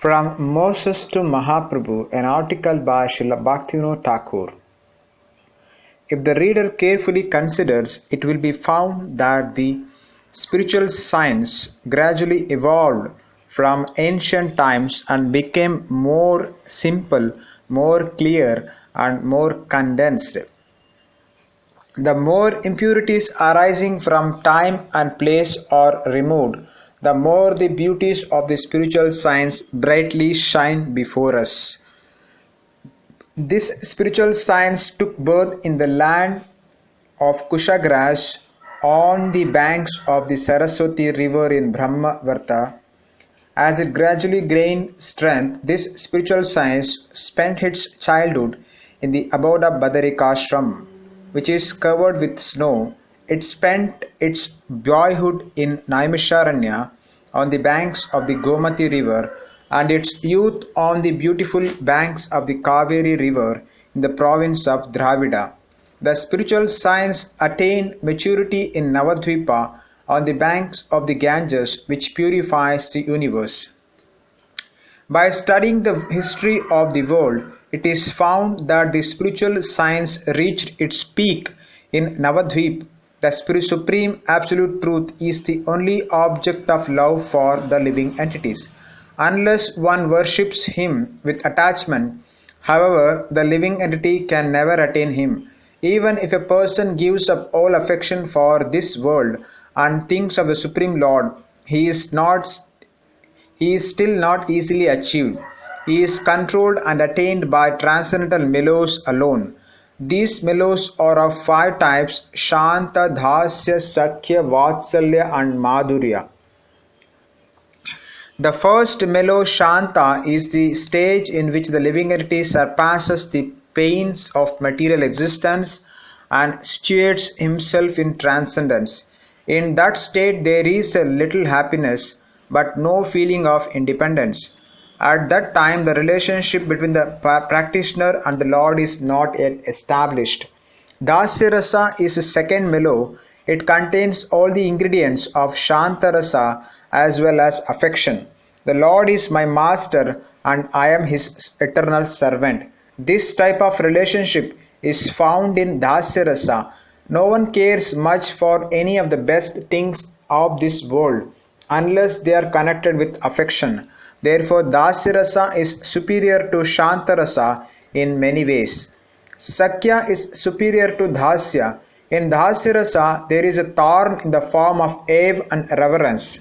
From Moses to Mahaprabhu, an article by Srila Bhaktivinoda Thakur. If the reader carefully considers, it will be found that the spiritual science gradually evolved from ancient times and became more simple, more clear, and more condensed. The more impurities arising from time and place are removed, the more the beauties of the spiritual science brightly shine before us. This spiritual science took birth in the land of Kushagras on the banks of the Saraswati river in Brahmavarta. As it gradually gained strength, this spiritual science spent its childhood in the abode of Badarikashram, which is covered with snow. It spent its boyhood in Naimisharanya on the banks of the Gomati river and its youth on the beautiful banks of the Kaveri river in the province of Dravida. The spiritual science attained maturity in Navadvipa on the banks of the Ganges, which purifies the universe. By studying the history of the world, it is found that the spiritual science reached its peak in Navadvip. The supreme absolute truth is the only object of love for the living entities. Unless one worships him with attachment, however, the living entity can never attain him. Even if a person gives up all affection for this world and thinks of the Supreme Lord, he is still not easily achieved. He is controlled and attained by transcendental mellows alone. These mellows are of 5 types: Shanta, Dhasya, Sakhya, Vatsalya and Madhurya. The first mellow, Shanta, is the stage in which the living entity surpasses the pains of material existence and situates himself in transcendence. In that state there is a little happiness but no feeling of independence. At that time the relationship between the practitioner and the Lord is not yet established. Dasya Rasa is a second mellow. It contains all the ingredients of Shanta Rasa as well as affection. The Lord is my master and I am his eternal servant. This type of relationship is found in Dasya Rasa. No one cares much for any of the best things of this world unless they are connected with affection. Therefore, Dasya Rasa is superior to Shanta Rasa in many ways. Sakhya is superior to Dhasya. In Dhasya Rasa, there is a thorn in the form of awe and reverence.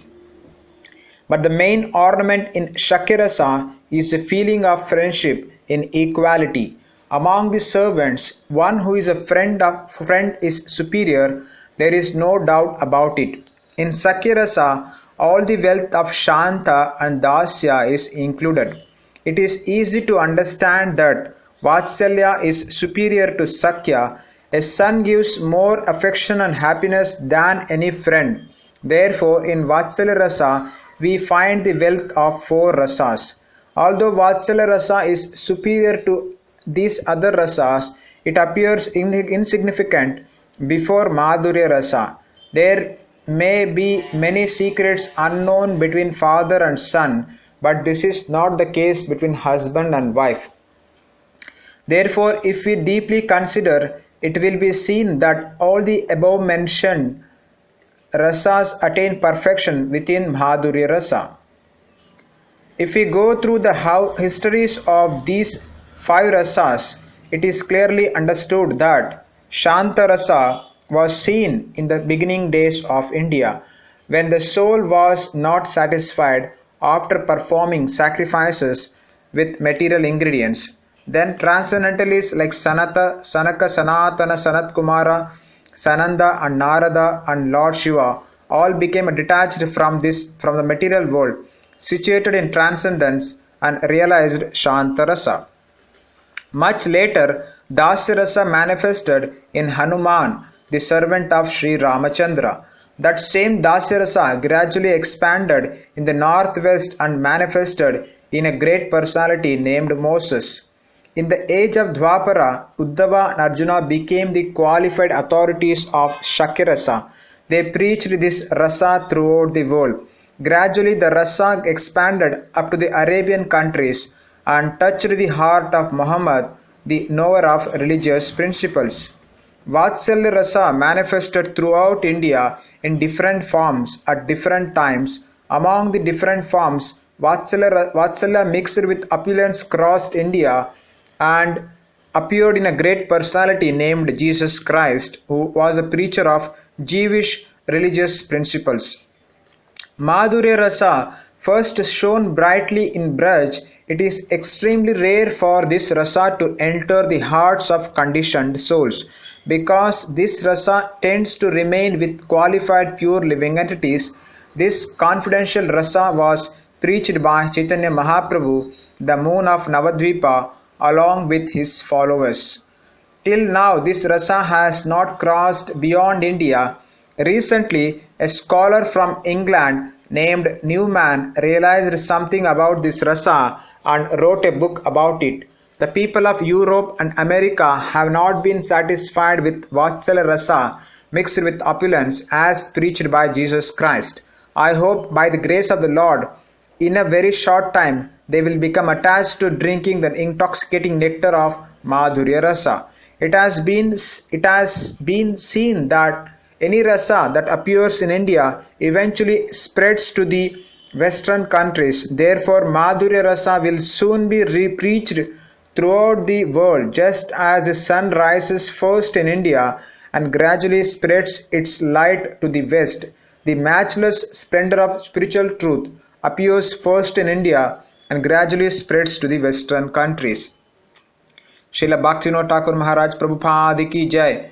But the main ornament in Shakya Rasa is the feeling of friendship in equality. Among the servants, one who is a friend is superior. There is no doubt about it. In Sakhya Rasa, all the wealth of Shanta and Dasya is included. It is easy to understand that Vatsalya is superior to Sakhya. A son gives more affection and happiness than any friend. Therefore, in Vatsalya Rasa, we find the wealth of 4 rasas. Although Vatsalya Rasa is superior to these other rasas, it appears insignificant before Madhurya Rasa. There may be many secrets unknown between father and son, but this is not the case between husband and wife. Therefore, if we deeply consider, it will be seen that all the above mentioned rasas attain perfection within Madhurya Rasa. If we go through the histories of these 5 rasas, it is clearly understood that Shanta Rasa was seen in the beginning days of India, when the soul was not satisfied after performing sacrifices with material ingredients. Then transcendentalists like Sanaka, Sanatana, Sanat Kumara, Sananda and Narada and Lord Shiva all became detached from the material world, situated in transcendence, and realized Shanta Rasa. Much later, Dasya Rasa manifested in Hanuman, the servant of Sri Ramachandra. That same Dasya Rasa gradually expanded in the northwest and manifested in a great personality named Moses. In the age of Dwapara, Uddhava and Arjuna became the qualified authorities of Shakya Rasa. They preached this rasa throughout the world. Gradually, the rasa expanded up to the Arabian countries and touched the heart of Muhammad, the knower of religious principles. Vatsalya rasa manifested throughout India in different forms at different times. Among the different forms, Vatsalya mixed with opulence crossed India and appeared in a great personality named Jesus Christ, who was a preacher of Jewish religious principles. Madhurya Rasa first shone brightly in Braj. It is extremely rare for this rasa to enter the hearts of conditioned souls, because this rasa tends to remain with qualified pure living entities. This confidential rasa was preached by Chaitanya Mahaprabhu, the moon of Navadvipa, along with his followers. Till now, this rasa has not crossed beyond India. Recently, a scholar from England named Newman realized something about this rasa and wrote a book about it. The people of Europe and America have not been satisfied with Vatsalya rasa mixed with opulence as preached by Jesus Christ. I hope by the grace of the Lord, in a very short time, they will become attached to drinking the intoxicating nectar of Madhurya rasa. It has been seen that any rasa that appears in India eventually spreads to the western countries. Therefore, Madhurya rasa will soon be preached throughout the world, just as the sun rises first in India and gradually spreads its light to the west. The matchless splendor of spiritual truth appears first in India and gradually spreads to the western countries. Srila Bhaktivinoda Thakur Maharaj Prabhupada ki jai.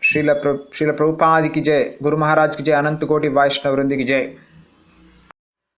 Srila Prabhupada ki jai. Guru Maharaj ki jai. Anant Koti Vaishnava Vrindi ki jai.